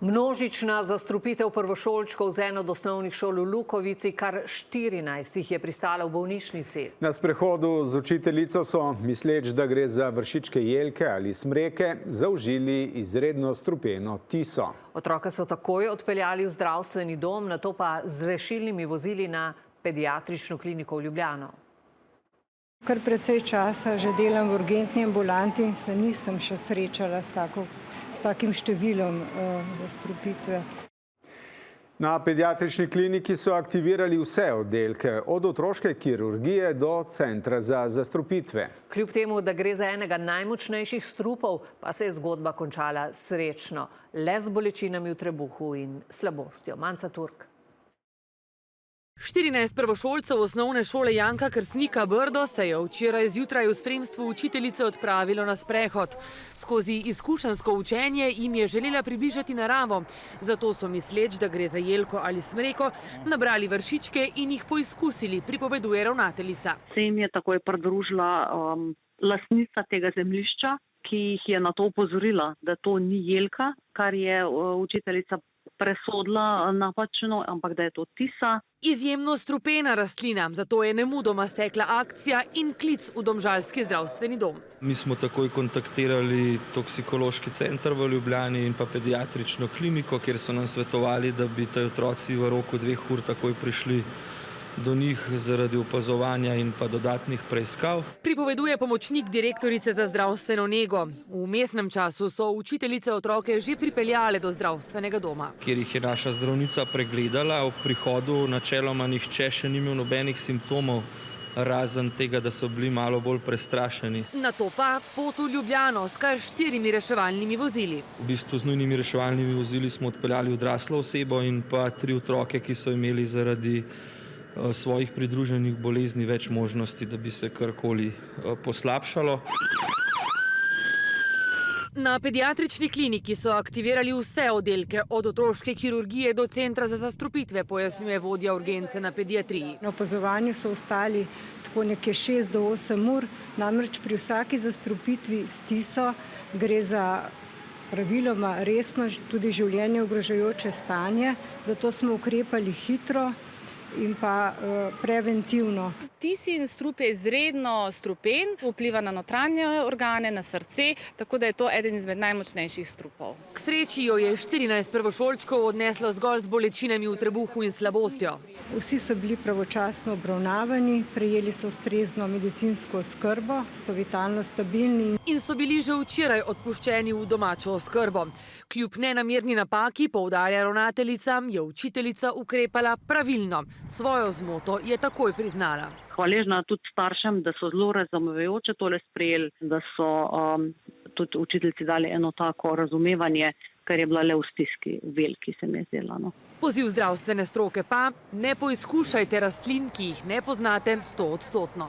Množična zastrupitev prvošolčkov z eno od osnovnih šol v Lukovici, kar 14 jih je pristalo v bolnišnici. Na sprehodu z učiteljico so, misleč, da gre za vršičke jelke ali smreke, zaužili izredno strupeno tiso. Otroka so takoj odpeljali v zdravstveni dom, nato pa z rešilnimi vozili na pediatrično kliniko v Ljubljano. Kar precej časa že delam v urgentni ambulanti in se nisem še srečala s takim številom zastrupitve. Na pediatrični kliniki so aktivirali vse oddelke, od otroške kirurgije do centra za zastrupitve. Kljub temu, da gre za enega najmočnejših strupov, pa se je zgodba končala srečno, le z bolečinami v trebuhu in slabostjo. Manca Turk. 14 prvošolcev osnovne šole Janka Krsnika Brdo se je včeraj zjutraj v spremstvu učiteljice odpravilo na sprehod. Skozi izkušenjsko učenje jim je želela približati naravo. Zato so, misleč, da gre za jelko ali smreko, nabrali vršičke in jih poizkusili, pripoveduje ravnateljica. Se jim je takoj pridružila lastnica tega zemljišča, ki jih je na to opozorila, da to ni jelka, kar je učiteljica presodila napačno, ampak da je to tisa. Izjemno strupena rastlina, zato je nemudoma stekla akcija in klic v domžalski zdravstveni dom. Mi smo takoj kontaktirali toksikološki center v Ljubljani in pa pediatrično kliniko, kjer so nam svetovali, da bi ti otroci v roku 2 ur takoj prišli do njih zaradi opazovanja in pa dodatnih preiskav. Pripoveduje pomočnik direktorice za zdravstveno nego. V vmesnem času so učiteljice otroke že pripeljale do zdravstvenega doma, Kjer jih je naša zdravnica pregledala. Ob prihodu načeloma nihče še ni imel nobenih simptomov, razen tega, da so bili malo bolj prestrašeni. Nato pa pot v Ljubljano s kar 4 reševalnimi vozili. V bistvu z nujnimi reševalnimi vozili smo odpeljali odraslo osebo in pa 3 otroke, ki so imeli zaradi svojih pridruženih bolezni več možnosti, da bi se karkoli poslabšalo. Na pediatrični kliniki so aktivirali vse oddelke, od otroške kirurgije do centra za zastrupitve, pojasnjuje vodja urgence na pediatriji. Na opazovanju so ostali tako nekje 6 do 8 ur, namreč pri vsaki zastrupitvi s tiso gre za praviloma resno, tudi življenje ogrožajoče stanje, zato smo ukrepali hitro in pa preventivno. Tisin strup je izredno strupen, vpliva na notranje organe, na srce, tako da je to eden izmed najmočnejših strupov. K sreči jo je 14 prvošolčkov odneslo zgolj z bolečinami v trebuhu in slabostjo. Vsi so bili pravočasno obravnavani, prejeli so ustrezno medicinsko oskrbo, so vitalno stabilni. In so bili že včeraj odpuščeni v domačo oskrbo. Kljub nenamerni napaki, poudarja ravnateljica, je učiteljica ukrepala pravilno. Svojo zmoto je takoj priznala. Hvaležna tudi staršem, da so zelo razumevajoče tole sprejeli, da so tudi učiteljici dali eno tako razumevanje, kar je bila le v stiski veliki, se mi je zdela. Poziv zdravstvene stroke pa: ne poizkušajte rastlin, ki jih ne poznate 100-odstotno.